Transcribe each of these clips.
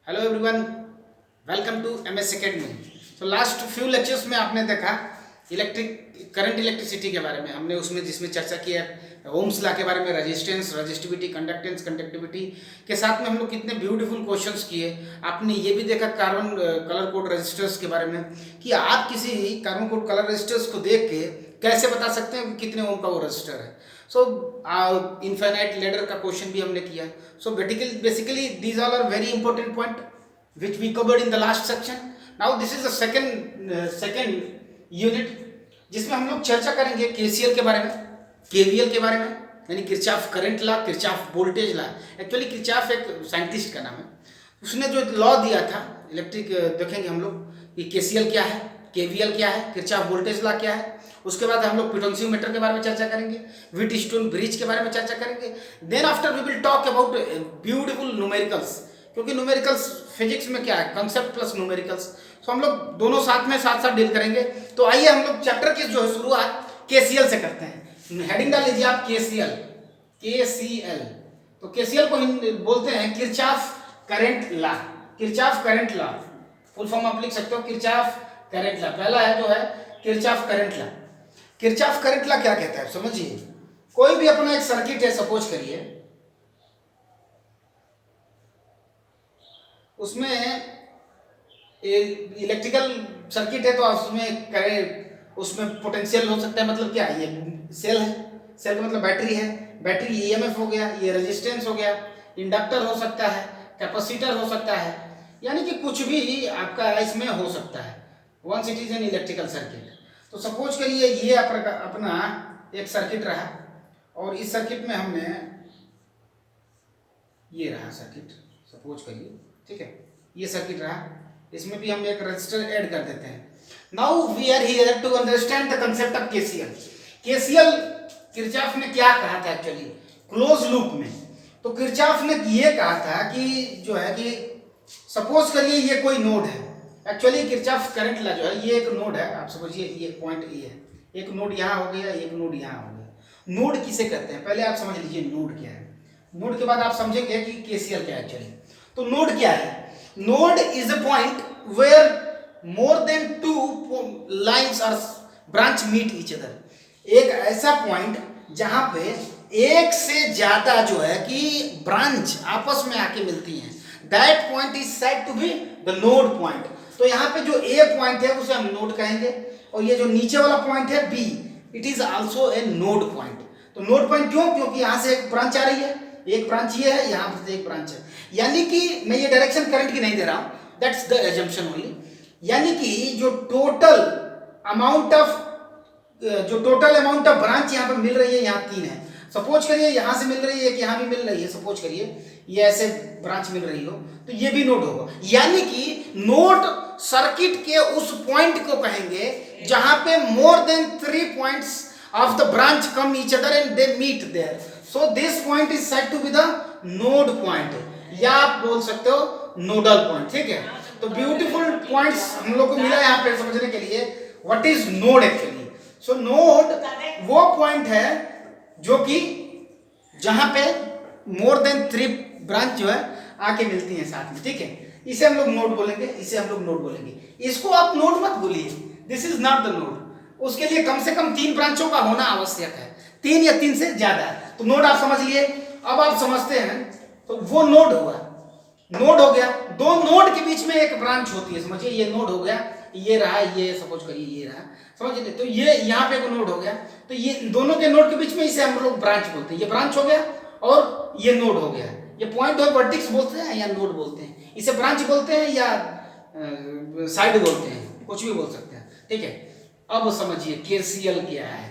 Hello everyone, welcome to MS academy. तो last few lectures में आपने देखा करंट इलेक्ट्रिसिटी के बारे में, हमने उसमें जिसमें चर्चा की है ओम्स लॉ के बारे में, रेजिस्टेंस, रेजिस्टिविटी, कंडक्टेंस, कंडक्टिविटी के साथ में हम लोग कितने ब्यूटीफुल क्वेश्चंस किए। आपने ये भी देखा कार्बन कलर कोड रेजिस्टर्स के बारे में कि आप किसी कार्बन कोड कलर रेजिस्टर्स को देख के कैसे बता सकते हैं कि कितने ओम का वो रेजिस्टर है। सो इनफाइनाइट लेडर का क्वेश्चन भी हमने किया। So basically these all are very important point which we covered in the last section. Now this is the second unit जिसमें हम लोग चर्चा करेंगे केसीएल के बारे में, केवीएल के बारे में, यानी Kirchhoff current law, Kirchhoff voltage law. Actually Kirchhoff एक साइंटिस्ट का नाम है, उसने जो लॉ दिया था इलेक्ट्रिक, देखेंगे हम लोग कि केसीएल क्या है, केवीएल क्या है, किरचॉफ वोल्टेज लॉ क्या है। उसके बाद हम लोग पोटेंशियोमीटर के बारे में चर्चा करेंगे, व्हीटस्टोन ब्रिज के बारे में चर्चा करेंगे। Then after we will talk about beautiful numericals, क्योंकि न्यूमेरिकल्स फिजिक्स में क्या है, कंसेप्ट प्लस न्यूमेरिकल्स। तो हम लोग दोनों साथ में साथ साथ डील करेंगे। तो आइए हम लोग चैप्टर की जो है शुरुआत केसीएल से करते हैं। हेडिंग डाल लीजिए आप केसीएल, केसीएल। तो केसीएल को बोलते हैं Kirchhoff current law, Kirchhoff current law. Full form आप लिख सकते हो किरचॉफ करंट लॉ। पहला है जो है Kirchhoff current law. Kirchhoff current law क्या कहता है समझिए। कोई भी अपना एक सर्किट है, सपोज करिए उसमें इलेक्ट्रिकल सर्किट है, तो उसमें करेंट, उसमें पोटेंशियल हो सकता है। मतलब क्या, ये सेल है, सेल का मतलब बैटरी है, बैटरी ईएमएफ हो गया, ये रेजिस्टेंस हो गया, इंडक्टर हो सकता है, कैपेसिटर हो सकता है, यानी कि कुछ भी आपका इसमें हो सकता है। Once it is an electrical circuit. तो सपोज करिए ये अपना एक सर्किट रहा, और इस सर्किट में हमने ये रहा सर्किट, सपोज करिए, ठीक है, ये सर्किट रहा, इसमें भी हम एक रेजिस्टर ऐड कर देते हैं। Now we are here to understand the concept of KCL. KCL Kirchhoff ने क्या कहा था एक्चुअली क्लोज लूप में। तो किरचॉफ ने ये कहा था कि जो है कि सपोज करिए ये कोई नोड है। एक्चुअली किरचॉफ करंट लॉ जो है ये एक नोड है, आप समझिए ये पॉइंट ए है, एक नोड यहाँ हो गया, एक नोड यहाँ हो गया। नोड किसे कहते हैं पहले आप समझ लीजिए नोड क्या है। नोड के बाद आप समझेंगे कि केसीएल क्या है एक्चुअली। तो नोड क्या है? Node is a point where more than two lines और ब्रांच मीट ईच अदर। एक ऐसा पॉइंट जहां पे एक से ज्यादा जो है कि ब्रांच आपस में आके मिलती हैं, that point is said to be the node point. तो यहाँ पे जो ए पॉइंट है उसे हम नोड कहेंगे, और ये जो नीचे वाला पॉइंट है B, it is also a node point. तो नोड पॉइंट क्यों? क्योंकि यहां से एक ब्रांच आ रही है, एक ब्रांच ये है, यहां से एक ब्रांच है, यानी कि मैं ये डायरेक्शन करंट की नहीं दे रहा हूं, दैट्स द एजम्पशन ओनली। यानी कि जो टोटल अमाउंट ऑफ ब्रांच यहां पर मिल रही है, यहां 3 है। सपोज करिए यहां से मिल रही है, कि यहां भी मिल रही है, सपोज करिए ये ऐसे ब्रांच मिल रही हो, तो ये भी नोड होगा। यानी कि नोड सर्किट के उस पॉइंट को कहेंगे जहां पे more than 3 points of the branch come each other and they meet there. So this point is said to be the node point, या आप बोल सकते हो नोडल पॉइंट, ठीक है। तो ब्यूटीफुल पॉइंट्स हम लोग को मिला यहाँ पे समझने के लिए what is node actually. So node वो पॉइंट है जो कि जहां पे मोर देन 3 ब्रांच जो है आके मिलती हैं साथ में, ठीक है। इसे हम लोग नोड बोलेंगे, इसे हम लोग नोड बोलेंगे। इसको आप नोड मत बोलिए, this is not the node. उसके लिए कम से कम 3 ब्रांचों का होना आवश्यक है, 3 या 3 से ज्यादा। तो नोड आप समझ लिए। अब आप समझते हैं तो वो नोड हुआ, नोड हो गया। दो नोड के बीच में एक ब्रांच होती है, समझिए ये नोड हो गया, ये रहा, ये सपोज करिए ये रहा, समझ लीजिए। तो ये यहाँ पे एक नोड हो गया, तो ये दोनों के नोड के बीच में इसे हम लोग ब्रांच बोलते हैं। ये ब्रांच हो गया और ये नोड हो गया। ये पॉइंट और वर्टेक्स बोलते हैं या नोड बोलते हैं, इसे ब्रांच बोलते हैं या साइड बोलते हैं, कुछ भी बोल सकते हैं, ठीक है। अब समझिए केसीएल क्या है।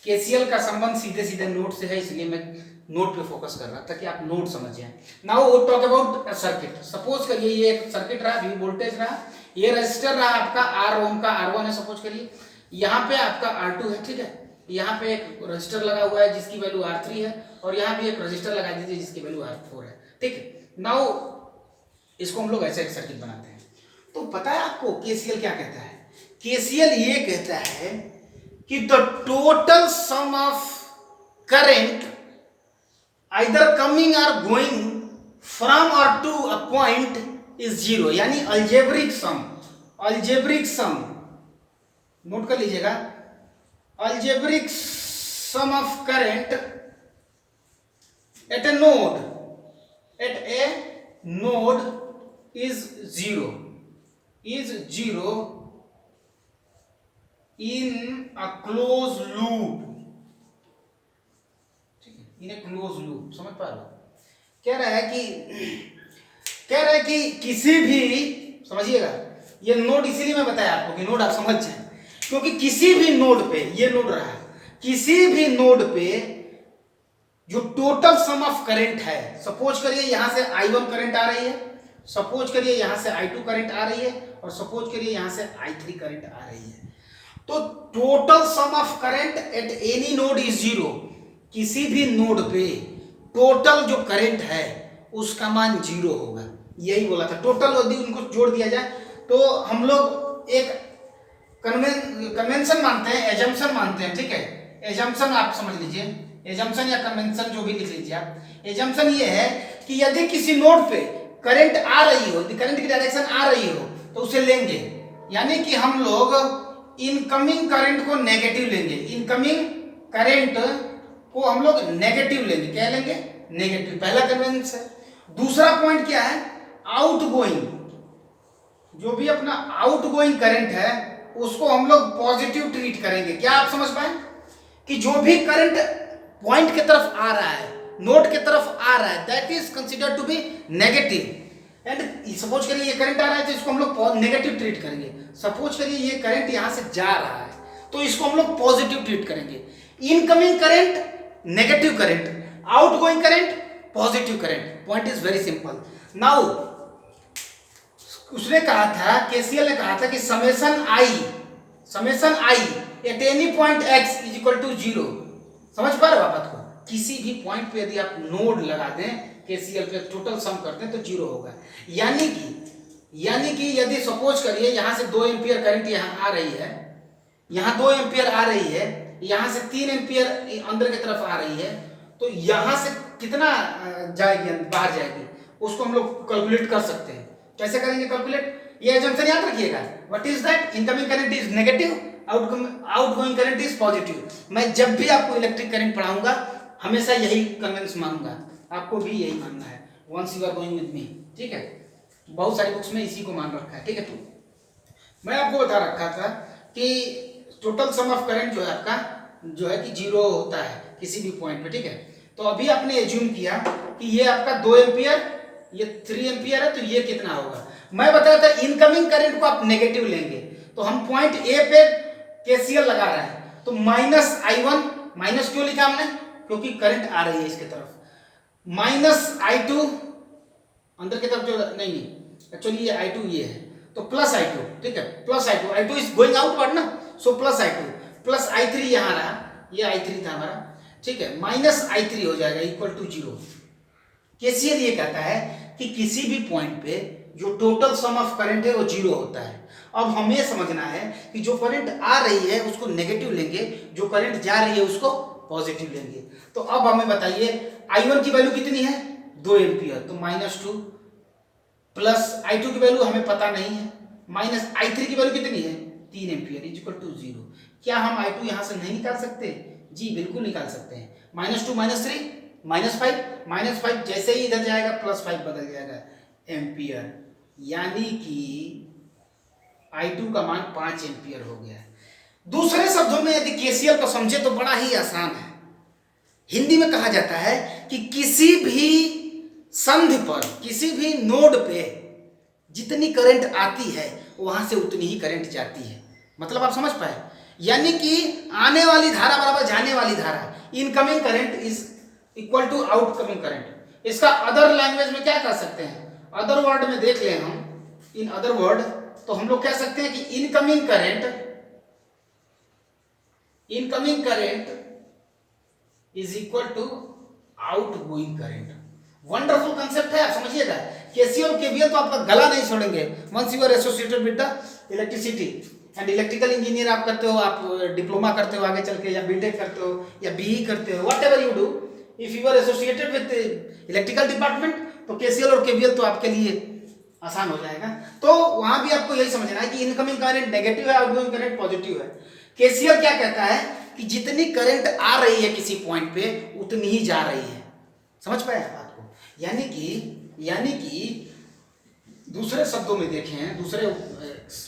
केसीएल का संबंध सीधे सीधे नोड से है, इसलिए मैं नोड पे फोकस कर रहा था कि आप नोड समझ जाएं। नाउ वो टॉक अबाउट सर्किट। सपोज करिए ये एक सर्किट रहा, वी वोल्टेज रहा, ये रेजिस्टर रहा आपका आर ओम का, R1 है सपोज करिए, यहाँ पे आपका R2 है, ठीक है। यहाँ पे एक रेजिस्टर लगा हुआ है जिसकी वैल्यू R3 है, और यहाँ भी एक रेजिस्टर लगा दीजिए जिसकी वैल्यू R4 है, ठीक है। नाउ इसको हम लोग ऐसे एक सर्किट बनाते हैं। तो पता है आपको केसीएल क्या कहता है? केसीएल ये कहता है कि the total sum of current either coming or going from or to a point is zero, यानी algebraic sum, algebraic sum note कर लीजिएगा, algebraic sum of current at a node is zero, in a close loop, ठीक है, in a close loop, समझ पा रहे हो? कह रहा है कि किसी भी, समझिएगा, ये नोड इसीलिए मैं बताया आपको कि नोड आप समझ जाए, क्योंकि किसी भी नोड पे, ये नोड रहा है, किसी भी नोड पे जो टोटल सम ऑफ करंट है, सपोज करिए यहां से I1 करंट आ रही है, सपोज करिए यहां से I2 करंट आ रही है, और सपोज करिए यहां से I3 करंट आ रही है, तो total sum of current at any node is zero, किसी भी नोड पे टोटल जो करंट है उसका मान जीरो होगा, यही बोला था। टोटल यदि उनको जोड़ दिया जाए तो हम लोग एक कन्वेंशन मानते हैं, एजम्पशन मानते हैं, ठीक है, एजम्पशन आप समझ लीजिए, एजम्पशन या कन्वेंशन जो भी लिख लीजिए आप। एजम्पशन ये है कि यदि किसी नोड पे करंट आ रही हो, करंट की डायरेक्शन आ रही हो, तो उसे लेंगे, यानी कि हम लोग इनकमिंग करंट को नेगेटिव लेंगे, इनकमिंग करंट को हम लोग नेगेटिव लेंगे, क्या लेंगे? नेगेटिव, पहला कन्वेंशन है। दूसरा पॉइंट क्या है? आउटगोइंग, जो भी अपना आउटगोइंग करंट है उसको हम लोग पॉजिटिव ट्रीट करेंगे। क्या आप समझ पाए कि जो भी करंट पॉइंट की तरफ आ रहा है, नोड की तरफ आ रहा है, that is considered to be negative. And suppose करिए ये करंट आ रहा है तो इसको हम लोग नेगेटिव ट्रीट करेंगे। सपोज करिए ये करंट यहां से जा रहा है तो इसको हम लोग पॉजिटिव ट्रीट करेंगे। Incoming current negative current, outgoing current positive current. Point is very simple. Now उसने कहा था, केसीएल ने कहा था कि summation I at any point X is equal to zero. समझ पा रहे हो बात को? किसी भी पॉइंट पे यदि आप नोड लगा दें केसीएल पे, टोटल सम करते हैं तो जीरो होगा। यानी कि यदि सपोज करिए यहां से 2 एम्पियर करंट यहां आ रही है, यहां 2 एम्पियर आ रही है, यहां से 3 एम्पियर अंदर की तरफ आ रही है, तो यहां से कितना जाएगी, बाहर जाएगी, उसको हम लोग कैलकुलेट कर सकते हैं। कैसे करेंगे कैलकुलेट? ये असम्पशन याद रखिएगा। What is that? Incoming current is negative, outgoing current is positive. मैं जब भी आपको इलेक्ट्रिक करंट पढ़ाऊंगा हमेशा यही कन्वेंस मानूंगा, आपको भी यही मानना है। Once you are going with me, ठीक है? बहुत सारी बुक्स में इसी को मान रखा है, ठीक है? तो मैं आपको बता रखा था कि टोटल सम ऑफ करंट जो है आपका, जो है कि जीरो होता है किसी भी पॉइंट पे, ठीक है? तो अभी आपने एज्यूम किया कि ये आपका 2 एम्पियर, ये 3 एम्पियर है, तो ये कितना होगा? मैं बताया था इनकमिंग करंट को आप नेगेटिव लेंगे, तो हम पॉइंट ए पे केसीएल लगा रहे हैं, तो माइनस I1, माइनस क्यों लिखा हमने? क्योंकि करंट आ रही है इसके तरफ, माइनस I2 अंदर की तरफ जो नहीं एक्चुअली ये I2 ये है, तो प्लस I2, ठीक है? Plus I2 is going outward ना, so plus I2 plus I3 यहां रहा, ये I3 था हमारा, ठीक है? माइनस I3 हो जाएगा इक्वल टू जीरो। केसीएल ये कहता है कि किसी भी पॉइंट पे जो टोटल सम ऑफ करंट है वो जीरो होता है। अब हमें समझना है कि जो करंट आ रही है उसको नेगेटिव लेंगे, जो करंट जा रही है उसको पॉजिटिव लेंगे। तो अब हमें बताइए I1 की वैल्यू कितनी है? 2 एम्पियर, तो -2 प्लस I2 की वैल्यू हमें पता नहीं है, माइनस I3 की वैल्यू कितनी है? 3 ampere is equal to zero. क्या हम I2 यहां से नहीं निकाल सकते? जी बिल्कुल निकाल सकते हैं। -2 -3 -5 जैसे ही इधर जाएगा +5 बदल जाएगा एम्पियर, यानी कि I2 का मान 5 एम्पियर हो गया है। दूसरे शब्दों में यदि केसीएल को समझे तो बड़ा ही आसान है। हिंदी में कहा जाता है कि किसी भी संधि पर, किसी भी नोड पे जितनी करंट आती है वहां से उतनी ही करंट जाती है। मतलब आप समझ पाए? यानी कि आने वाली धारा बराबर जाने वाली धारा, incoming current is equal to outcoming current. इसका अदर लैंग्वेज में क्या कह सकते हैं? अदर वर्ड में देख लें हम, इन अदर वर्ड, तो हम लोग कह सकते हैं कि incoming current is equal to outgoing current. Wonderful concept है, आप समझिएगा। केसीएल और केवीएल तो आपका गला नहीं छोड़ेंगे once you are associated with the electricity and electrical engineer आप करते हो, आप डिप्लोमा करते हो आगे चल के, या बीटेक करते हो या बीई करते हो, whatever you do, if you are associated with electrical department, तो केसीएल और केवीएल तो आपके लिए आसान हो जाएगा। तो वहां भी आपको यही समझना है कि इनकमिंग करंट नेगेटिव है, आउटगोइंग करंट पॉजिटिव है। केसीएल क्या कहता है कि जितनी करंट आ रही है किसी पॉइंट पे उतनी ही जा रही है। समझ पाए बात को? यानी कि दूसरे शब्दों में देखें,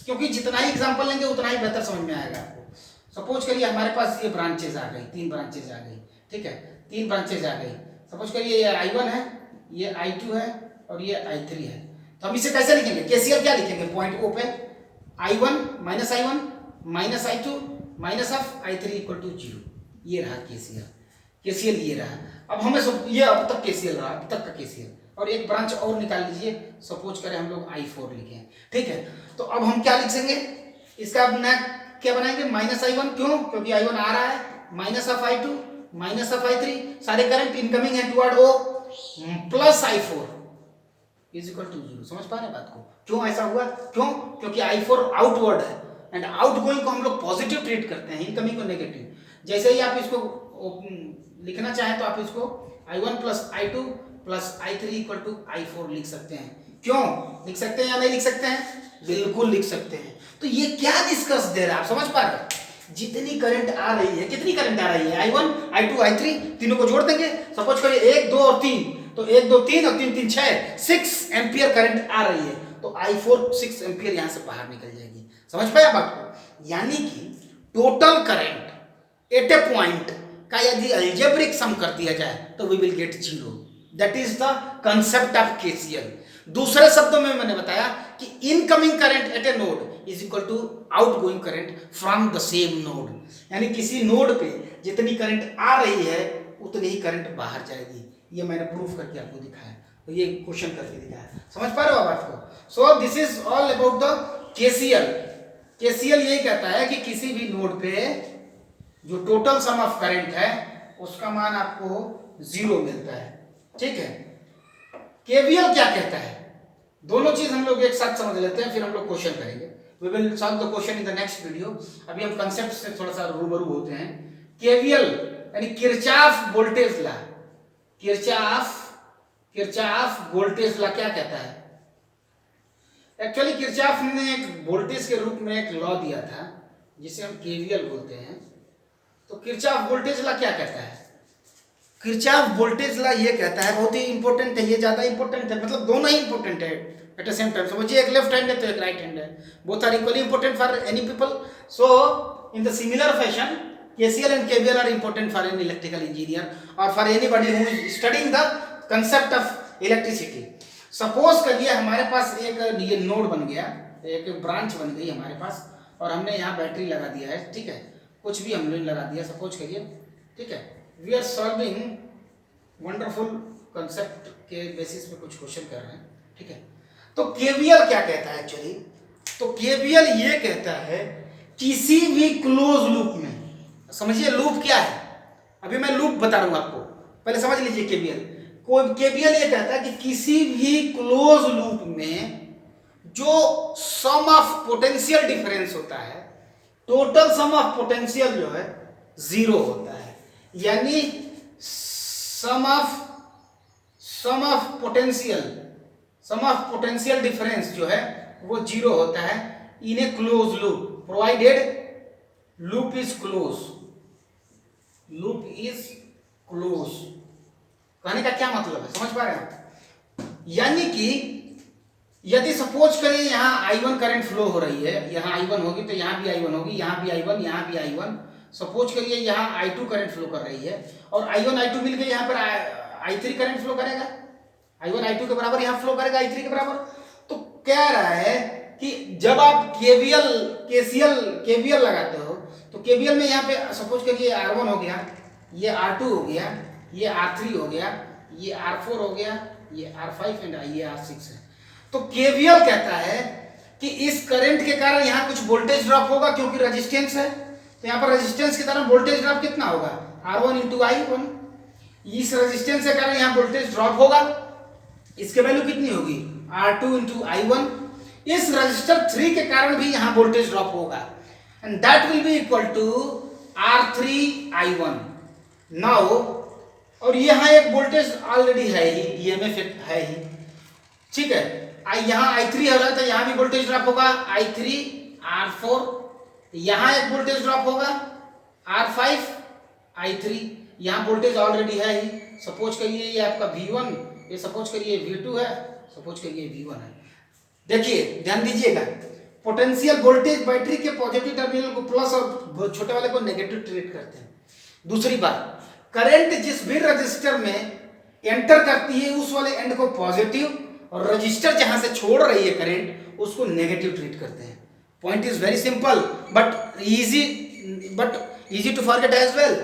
क्योंकि जितना ही एग्जांपल लेंगे उतना ही बेहतर समझ में आएगा आपको। सपोज करिए हमारे पास ये ब्रांचेज आ गई, 3 ब्रांचेज आ गई, ठीक है, 3 ब्रांचेज आ गई। सपोज करिए ये I1 है, ये I2 है और ये I3 है। तो हम इसे कैसे लिखेंगे? केसीएल क्या लिखेंगे? पॉइंट O पे I1 minus I2 minus of I3 equal to 0। ये रहा केसीएल ये रहा। अब हमें ये अब तक केसीएल रहा, अब तक का केसीएल। और एक ब्रांच और निकाल लीजिए, सपोज करें हम लोग I4 लिखें, ठीक है। तो अब हम क्या लिख सकेंगे इसका? अब ना क्या बनाएंगे? माइनस I1, क्यों? क्योंकि I1 आ रहा है, minus of I2 minus of I3, सारे करंट इनकमिंग है toward O, plus I4 is equal to 0। समझ पा रहे बात को? क्यों ऐसा हुआ? क्यों? क्योंकि I4 आउटवर्ड है एंड आउटगोइंग को हम लोग पॉजिटिव ट्रीट करते हैं, इनकमिंग को नेगेटिव। जैसे ही आप इसको लिखना चाहें तो आप इसको I1 plus I2 plus I3 equal to I4 लिख सकते हैं। क्यों लिख सकते हैं या नहीं लिख सकते हैं? बिल्कुल लिख सकते हैं। तो ये क्या डिस्कस दे रहा है, आप समझ पा रहे हैं? जितनी करंट आ रही है, कितनी करंट आ रही है? I1 I2 I3 तीनों को जोड़ देंगे। सपोज करिए 1 2 और 3, तो 1 2 3 और 3 3 6 एम्पियर करंट आ रही है। तो I4 6 एम्पियर यहां से बाहर निकल जाएगी। समझ पाए आप आपको? यानी कि total current at a point का यदि अलजेब्रिक सम कर दिया जाए तो we will get 0। That is the concept of KCL. दूसरे शब्दों में मैंने बताया कि incoming current at a node is equal to outgoing current from the same node. यानी किसी नोड पे जितनी करंट आ रही है उतनी ही करंट बाहर जाएगी। ये मैंने प्रूफ करके आपको दिखाया, तो ये क्वेश्चन करके दिखाया। समझ पा रहे हो आप आपको? So this is all about the KCL. KCL यही कहता है कि किसी भी नोड पे जो टोटल सम ऑफ करंट है उसका मान आपको 0 मिलता है, ठीक है। केवीएल क्या कहता है? दोनों चीज हम लोग एक साथ समझ लेते हैं, फिर हम लोग क्वेश्चन करेंगे। We will solve the question in the next video. अभी हम कंसेप्ट से थोड़ा सा रूबरू होते हैं। केवीएल यानी Kirchhoff voltage law. Kirchhoff voltage law क्या कहता है? एक्चुअली किरचॉफ ने एक वोल्टेज के रूप में एक लॉ दिया था जिसे हम केवीएल बोलते हैं। तो किरचॉफ वोल्टेज लॉ क्या कहता है? किरचॉफ वोल्टेज लॉ ये कहता है, बहुत ही इंपॉर्टेंट है, ये ज्यादा इंपॉर्टेंट है, मतलब दोनों ही इंपॉर्टेंट है एट द सेम टाइम। समझिए एक लेफ्ट हैंड है तो एक राइट हैंड है, both are equally important for any people. So in the similar fashion KCL and KVL are important for an electrical engineer और for anybody who is studying the concept of electricity. Suppose करिए हमारे पास एक ये node बन गया, एक branch बन गई हमारे पास, और हमने यहाँ बैटरी लगा दिया है, ठीक है, कुछ भी हमने लगा दिया सपोज करिए, ठीक है। We are solving wonderful concept के बेसिस पे कुछ क्वेश्चन कर रहे हैं, ठीक है। तो केवीएल क्या कहता है एक्चुअली? तो केवीएल ये कहता है किसी भी क्लोज लूप में, समझिए लूप क्या है, अभी मैं लूप बता रहा हूं आपको, पहले समझ लीजिए केवीएल। केवीएल ये कहता है कि किसी भी क्लोज लूप में जो सम ऑफ पोटेंशियल डिफरेंस होता है, टोटल सम ऑफ पोटेंशियल जो है 0 होता है। यानी सम ऑफ पोटेंशियल डिफरेंस जो है वो 0 होता है in a close loop, provided loop is close. कहने का क्या मतलब है, समझ पा रहे हैं? यानी कि यदि सपोज करें यहाँ I1 करंट फ्लो हो रही है, यहाँ I1 होगी तो यहाँ भी I1 होगी, यहाँ भी I1, यहाँ भी I1। सपोज करिए यहाँ I2 करंट फ्लो कर रही है और I1 I2 मिलकर यहाँ पर I3 करंट फ्लो करेगा, I1 I2 के बराबर यहाँ फ्लो करेगा I3 के बराबर। तो कह रहा है कि जब आप केवीएल लगाते हो तो केवीएल में यहाँ पे सपोज करिए R1 हो गया, ये R2 हो गया, ये R3 हो गया, ये R4 हो गया, ये R5 एंड ये R6 है। तो केवीएल कहता है कि इस करंट के कारण यहाँ कुछ वोल्टेज ड्रॉप होगा क्योंकि रेजिस्टेंस है, तो यहाँ पर रेजिस्टेंस के कारण वोल्टेज ड्रॉप कितना होगा? R1 into I1। इस रेजिस्टेंस के कारण यहाँ वोल्टेज ड्रॉप होगा, इसके वैल्यू कितनी होगी? R2 into I1। इस रजिस्टर 3 के कारण भी यहाँ वोल्टेज ड्रॉप होगा and that will be equal to R3I1। Now और यहाँ एक वोल्टेज ऑलरेडी है ही, ईएमएफ है ही, ठीक है। यहाँ I3 हो रहा है तो यहाँ भी वोल्टेज ड्रॉप होगा I3 R4, यहाँ एक वोल्टेज ड्रॉप होगा R5 I3, यहाँ वोल्टेज ऑलरेडी है ही, सपोज करिए ये आपका V1, ये सपोज करिए V2 है, सपोज करिए V1 है। देखिए ध्यान दीजिएगा, पोटेंशियल वोल्टेज बैटरी के पॉजिटिव टर्मिनल को प्लस और छोटे वाले को नेगेटिव ट्रीट करते हैं। दूसरी बात, करंट जिस भी रजिस्टर में एंटर करती है उस वाले एंड को पॉजिटिव, और रजिस्टर जहां से छोड़ रही है करंट उसको नेगेटिव ट्रीट करते हैं। Point is very simple but easy to forget as well.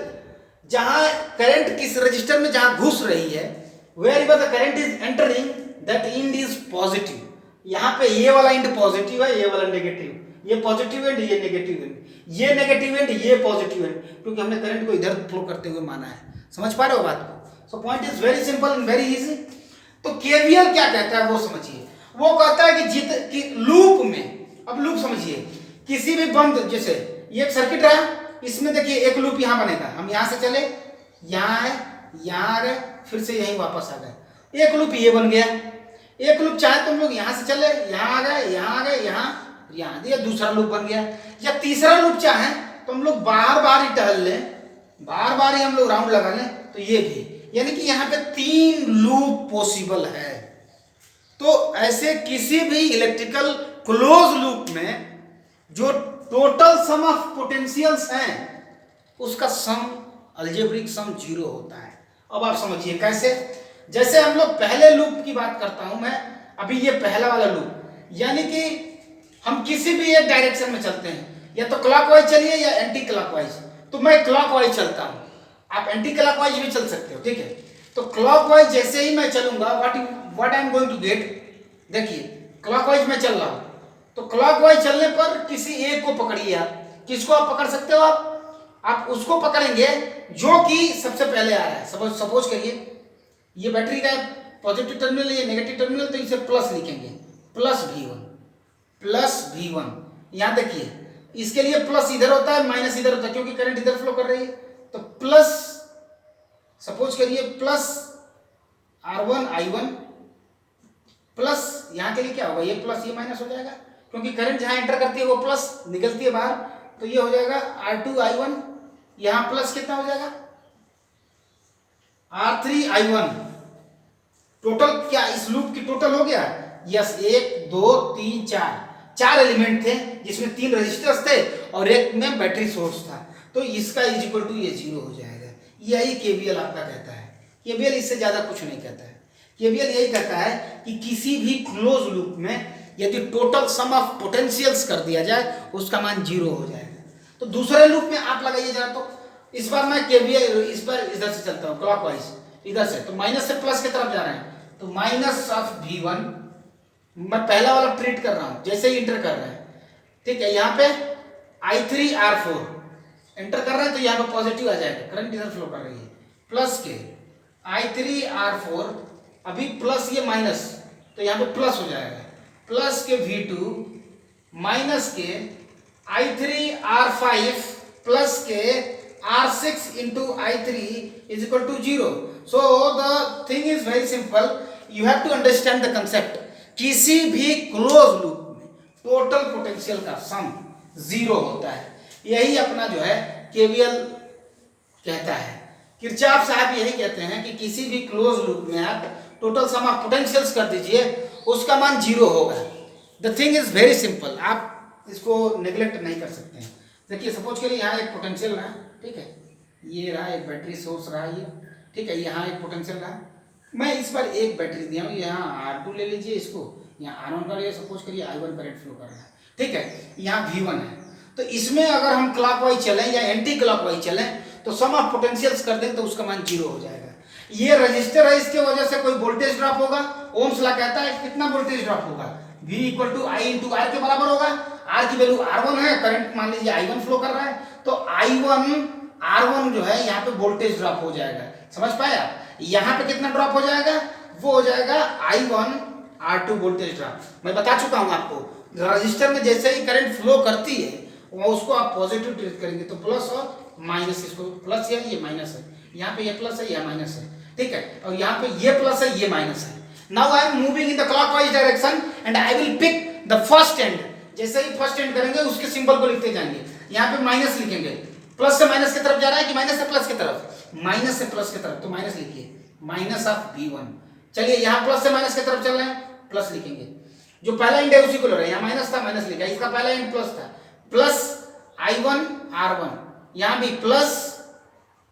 जहां करंट किस रजिस्टर में जहां घुस रही है, wherever the current is entering that end is positive. यहाँ पे ये वाला एंड पॉजिटिव है, ये वाला नेगेटिव, ये पॉजिटिव एंड ये नेगेटिव एंड, ये नेगेटिव एंड ये पॉजिटिव एंड, क्योंकि हमने करंट को इधर फ्लो करते हुए माना है। समझ पा रहे हो बात को? So point is very simple and very easy. तो केवीएल क्या कहता है वो समझिए। वो कहता है कि लूप में, अब लूप समझिए, किसी भी बंद, जैसे ये एक सर्किट रहा, इसमें देखिए एक लूप यहाँ बनेगा, हम यहाँ से चले, यहाँ आए, यहाँ आ गए, फिर से यहीं वापस आ गए, एक लूप ये बन गया। एक लूप चाहे तुम लोग यहाँ से चले, यहाँ आ गए, यहाँ आ गए, यहाँ दिया, दूसरा लूप बन गया। या तीसरा लूप चाहे तो हम लोग बार बार ही टहल लें, बार बार ही हम लोग राउंड लगा लें, तो ये भी, यानी कि यहाँ पे 3 लूप पॉसिबल है। तो ऐसे किसी भी इलेक्ट्रिकल क्लोज लूप में जो टोटल सम ऑफ पोटेंशियल्स हैं उसका सम, अलजेब्रिक सम 0 होता है। अब आप समझिए कैसे। जैसे हम लोग पहले लूप की बात करता हूं मैं, अभी ये पहला वाला लूप, यानी कि हम किसी भी एक डायरेक्शन में चलते हैं, या तो क्लॉकवाइज चलिए या एंटी क्लॉकवाइज। तो मैं क्लॉकवाइज चलता हूं, आप एंटी क्लॉकवाइज भी चल सकते हो, ठीक है। तो क्लॉकवाइज जैसे ही मैं चलूंगा, what I am going to get, देखिए क्लॉकवाइज में चल रहा हूं, तो क्लॉकवाइज चलने पर किसी एक को पकड़िए आप। किसको आप पकड़ सकते हो? आप उसको पकड़ेंगे जो कि सबसे पहले आ रहा है। सपोज करिए ये बैटरी का पॉजिटिव टर्मिनल, ये नेगेटिव टर्मिनल, तो इसे प्लस लिखेंगे, प्लस V1। यहां देखिए इसके लिए प्लस इधर होता है, माइनस इधर होता है, क्योंकि करंट इधर फ्लो कर रही है। तो प्लस, सपोज करिए प्लस R1 I1, प्लस यहां के लिए क्या होगा, ये प्लस ये माइनस हो जाएगा, क्योंकि करंट जहां एंटर करती है वो प्लस निकलती है बाहर, तो ये हो जाएगा R2 I1, यहां प्लस कितना हो जाएगा R3 I1। टोटल क्या इस लूप की टोटल हो गया? यस, 1 2 3 4 एलिमेंट थे, जिसमें 3 रजिस्टर्स थे और एक में बैटरी सोर्स था, तो इसका इज इक्वल टू ये 0 हो जाएगा। यही केवीएल आपका कहता है। केवीएल इससे ज्यादा कुछ नहीं कहता है। केवीएल यही कहता है कि किसी भी क्लोज लूप में यदि टोटल सम ऑफ पोटेंशियल्स कर दिया जाए उसका मान 0 हो जाएगा। तो दूसरे लूप में आप लगाइए जरा, तो इस बार मैं केवीएल इस बार इधर से चलता हूँ क्लॉकवाइज, इधर से, तो माइनस से प्लस की तरफ जा रहे हैं, तो माइनस ऑफ V1 मैं पहला वाला ट्रीट कर रहा हूं, जैसे ही इंटर कर रहे हैं, ठीक है। यहाँ पे I3 R4 एंटर कर रहे हैं, तो यहाँ पे पॉजिटिव आ जाएगा, करंट इधर फ्लो कर रही है, प्लस के I3 R4, अभी प्लस ये माइनस, तो यहाँ पे प्लस हो जाएगा, प्लस के V2 माइनस के I3 R5 प्लस के R6 into I3 is equal to 0. So the thing is very simple. You have to understand the concept. किसी भी क्लोज लूप में टोटल पोटेंशियल का सम 0 होता है। यही अपना जो है केवीएल कहता है। किरचॉफ साहब यही कहते हैं कि किसी भी क्लोज लूप में आप टोटल सम ऑफ पोटेंशियल्स कर दीजिए, उसका मान 0 होगा। The thing is very simple, आप इसको नेग्लेक्ट नहीं कर सकते हैं। देखिए सपोज करिए यहाँ एक पोटेंशियल रहा, ठीक है, ये रहा एक बैटरी सोर्स रहा ये, ठीक है, यहाँ एक पोटेंशियल रहा, मैं इस बार एक बैटरी दिया हूँ, यहाँ R2 ले लीजिए, इसको यहाँ R1 कर, सपोज करिए I1 करंट फ्लो कर रहा है, ठीक है, यहाँ V1 है। तो इसमें अगर हम क्लॉकवाइज चलें या एंटी क्लॉकवाइज चलें तो सम ऑफ पोटेंशियल्स कर दें तो उसका मान 0 हो जाएगा। ये रजिस्टर है, इसके वजह से कोई वोल्टेज ड्रॉप होगा। ओम्स लॉ कहता है कितना वोल्टेज ड्रॉप होगा, V = I × R के बराबर होगा। R की वैल्यू R1 है, करंट मान लीजिए I1 फ्लो कर रहा है, तो I1 R1 जो है यहाँ पे वोल्टेज ड्रॉप हो जाएगा। समझ पाए आप? यहाँ पे कितना ड्रॉप हो जाएगा, वो हो जाएगा I1 R2 वोल्टेज ड्रॉप। मैं बता चुका हूँ आपको, रजिस्टर में जैसे ही करंट फ्लो करती है वो उसको आप पॉजिटिव ट्रीट करेंगे, तो प्लस और माइनस, इसको प्लस है ये माइनस है, यहाँ पे ये प्लस है यहाँ माइनस है, ठीक है, और यहाँ पे ये प्लस है ये माइनस है। Now I am moving in the clockwise direction and I will pick the first end. जैसे ही फर्स्ट एंड करेंगे उसके सिंबल को लिखते जाएंगे। यहाँ पे माइनस लिखेंगे, प्लस से माइनस की तरफ जा रहा है कि माइनस से प्लस की तरफ? माइनस से प्लस की तरफ, तो माइनस लिखिए, माइनस ऑफ V1। चलिए यहाँ प्लस से माइनस की तरफ चल रहे हैं, प्लस लिखेंगे। जो पहला एंड है उसी को ले रहे हैं, यहाँ माइनस था माइनस लिखा, इसका पहला एंड प्लस था, प्लस I1 R1, यहाँ भी plus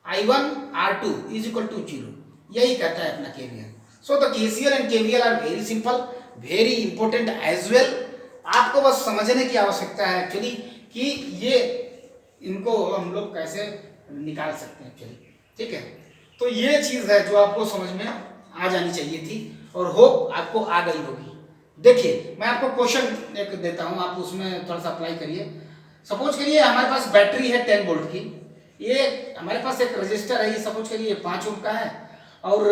I1 R2 is equal to 0। यही कहता है अपना KVL. So the KCL and KVL are very simple, very important as well. आपको बस समझने की आवश्यकता है एक्चुअली कि ये इनको हम लोग कैसे निकाल सकते हैं एक्चुअली, ठीक है। तो ये चीज है जो आपको समझ में आ जानी चाहिए थी और होप आपको आ गई होगी। देखिए मैं आपको क्वेश्चन एक देता हूं, आप उसमें थोड़ा सा अप्लाई करिए। सपोज करिए हमारे पास बैटरी है 10 वोल्ट की, ये हमारे पास एक रजिस्टर है, ये सपोज करिए 5 ओम का है, और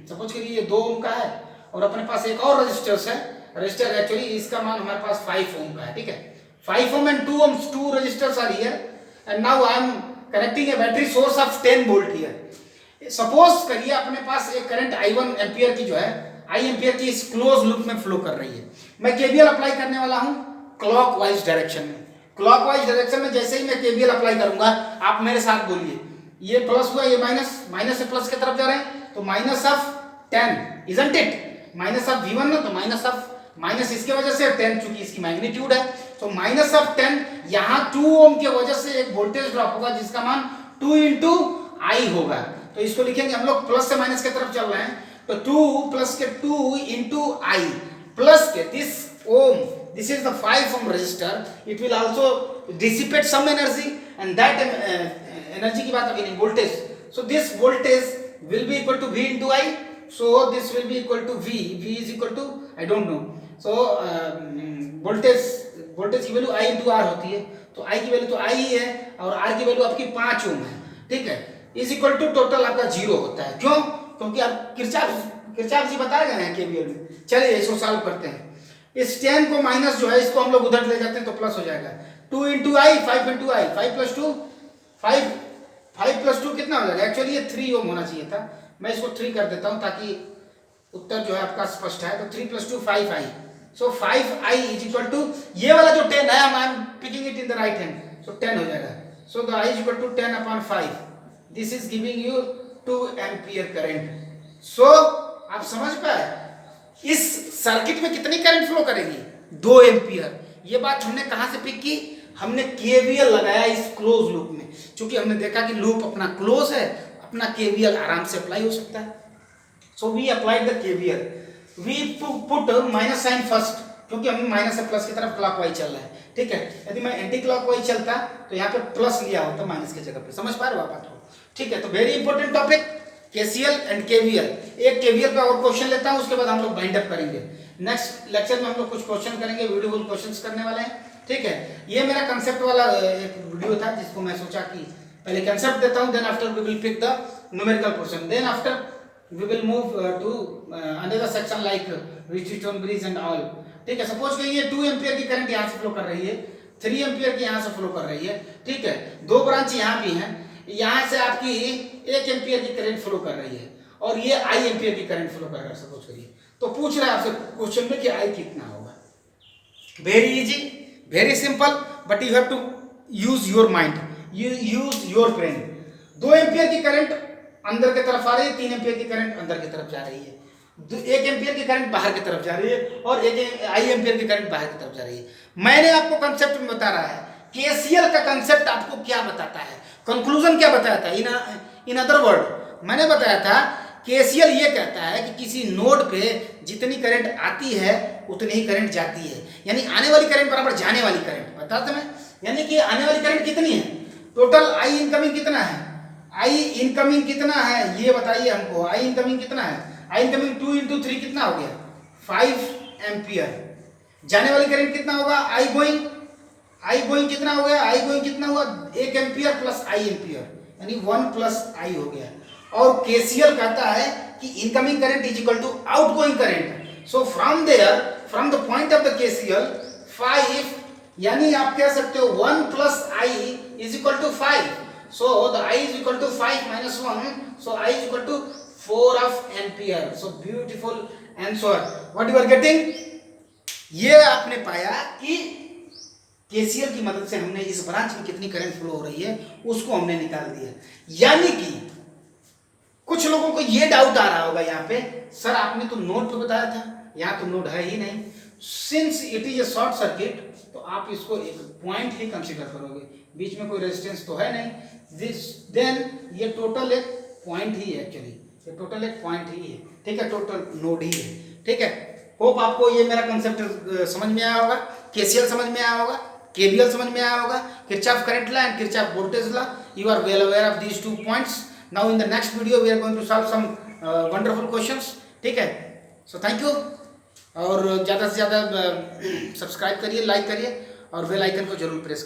सपोज करिए ये 2 ओम का है, और अपने पास एक और रजिस्टर एक्चुअली इसका मान हमारे पास 5 ओम का है, ठीक है। 5 ohm and 2 ohms, 2 resistors are here, and now I am connecting a battery source of 10 volt here. Suppose करिए अपने पास एक करंट I1 एम्पियर की जो है, I एम्पियर की इस क्लोज लूप में फ्लो कर रही है। मैं KVL अप्लाई करने वाला हूं क्लॉकवाइज डायरेक्शन में। क्लॉकवाइज डायरेक्शन में जैसे ही मैं KVL अप्लाई करूंगा, आप मेरे साथ बोलिए, ये प्लस हुआ, ये माइनस, माइनस से प्लस की तरफ जा रहे हैं, तो minus of 10 isn't it, minus of V1 ना, तो माइनस ऑफ माइनस इसके वजह से 10 चूंकि इसकी मैग्नीट्यूड है, तो माइनस ऑफ 10, यहाँ 2 ओम के वजह से एक वोल्टेज ड्रॉप होगा जिसका मान 2 इंटू आई होगा। तो इसको लिखेंगे हम लोग, प्लस से माइनस की तरफ चल रहे हैं, तो 2 प्लस के 2 इंटू आई, प्लस के this ohm, this is the 5 ohm resistor, it will also dissipate some energy, and that energy की बात अभी नहीं, voltage, so this voltage will be equal to V into I, so this will be equal to V is equal to I don't know, so voltage की value I into are होती है, तो I की value तो I ही है, और R की value आपकी 5 ओम है, ठीक है, इज इक्वल टू टोटल आपका 0 होता है। क्यों? क्योंकि आप किरचॉफ जी बताए गए हैं KVL में। चलिए इसको सॉल्व करते हैं। इस 10 को माइनस जो है इसको हम लोग उधर ले जाते हैं तो प्लस हो जाएगा, 2 इंटू आई, 5 इंटू आई, 5 प्लस 2 5 प्लस 2 कितना हो जाएगा? एक्चुअली ये 3 ओम होना चाहिए था, मैं इसको 3 कर देता हूं ताकि उत्तर जो है आपका स्पष्ट है। तो 3 plus 2 5 I, so 5 I is equal to, ये वाला जो 10 है I am picking it in the right hand, so 10 हो जाएगा। So the I is equal to 10 upon 5, this is giving you 2 ampere current. सो आप समझ पाए इस सर्किट में कितनी करंट फ्लो करेगी? 2 एम्पियर। ये बात हमने कहां से पिक की? हमने KVL लगाया इस क्लोज लूप में, क्योंकि हमने देखा कि लूप अपना क्लोज है, अपना KVL आराम से अप्लाई हो सकता है। So we applied the KVL, we put minus sign first, क्योंकि हम माइनस से प्लस की तरफ क्लॉकवाइज चल रहा है, ठीक है। यदि मैं एंटी क्लॉकवाइज चलता तो यहाँ पे प्लस लिया होता माइनस की जगह पे, समझ पा रहे हो आप बात को? ठीक है, तो very important topic KCL and KVL। एक KVL पे और क्वेश्चन लेता हूँ, उसके बाद हम लोग बाइंड अप करेंगे। नेक्स्ट लेक्चर में हम लोग कुछ क्वेश्चन करेंगे, ब्यूटीफुल क्वेश्चंस करने वाले हैं, ठीक है। ये मेरा कंसेप्ट वाला एक वीडियो था जिसको मैं सोचा कि पहले कंसेप्ट देता हूँ, then after we will pick the numerical question, then after we will move to another section like Richardson bridge and all, ठीक है। सपोज करिए 2 एम्पियर की करंट यहाँ से फ्लो कर रही है, 3 एम्पियर की यहाँ से फ्लो कर रही है, ठीक है। 2 ब्रांच यहाँ भी हैं, यहाँ से आपकी 1 एम्पियर की करंट फ्लो कर रही है, और ये I एम्पियर की करंट फ्लो कर रहा है, सपोज करिए। तो पूछ रहा है आपसे क्वेश्चन में कि I कितना होगा। Very easy, very simple, but you have to use your mind, you use your brain. 2 ampere की करंट अंदर की तरफ आ रही है, 3 एम्पियर की करंट अंदर की तरफ जा रही है, 1 एम्पियर की करंट बाहर की तरफ जा रही है, और 1 I एम्पियर की करंट बाहर की तरफ जा रही है। मैंने आपको कंसेप्ट में बता रहा है, KCL का कंसेप्ट आपको क्या बताता है, कंक्लूजन क्या बताया था? इन अदर वर्ड मैंने बताया था KCL ये कहता है कि किसी नोड पे जितनी करंट आती है उतनी ही करंट जाती है, यानी आने वाली करंट बराबर जाने वाली करंट, बताता मैं, यानी कि आने वाली करंट कितनी है, टोटल I इनकमिंग कितना है, I इनकमिंग कितना है ये बताइए हमको। I इनकमिंग कितना है? I इनकमिंग 2 इंटू 3 कितना हो गया? 5 एम्पियर। जाने वाली करंट कितना होगा? I गोइंग कितना हो गया? I गोइंग कितना हुआ? 1 एम्पियर प्लस I एम्पियर, यानी 1 प्लस I हो गया। और KCL कहता है कि incoming current is equal to outgoing current. So from there, from the point of the KCL 5, यानी आप कह सकते हो 1 plus I is equal to 5। So the I is equal to 5 minus 1, so I is equal to 4 ampere. So beautiful answer. What you are getting? ये आपने पाया कि KCL की मदद से हमने इस ब्रांच में कितनी करंट फ्लो हो रही है उसको हमने निकाल दिया। यानी कि कुछ लोगों को ये डाउट आ रहा होगा यहाँ पे, सर आपने तो नोड पे बताया था, यहाँ तो नोड है ही नहीं। Since it is a short circuit तो आप इसको एक पॉइंट ही कंसीडर करोगे, बीच में कोई रेजिस्टेंस तो है नहीं। दिस देन ये टोटल एक पॉइंट ही है, एक्चुअली ये टोटल एक पॉइंट ही है, ठीक है, टोटल नोड ही है, ठीक है। होप आपको ये मेरा कंसेप्ट समझ में आया होगा, केसीएल समझ में आया होगा, केवीएल समझ में आया होगा, Kirchhoff current law and Kirchhoff voltage law. You are well aware of these 2 points. Now in the next video we are going to solve some wonderful questions, ठीक है। सो थैंक यू, और ज़्यादा से ज़्यादा सब्सक्राइब करिए, like करिए और bell icon को जरूर प्रेस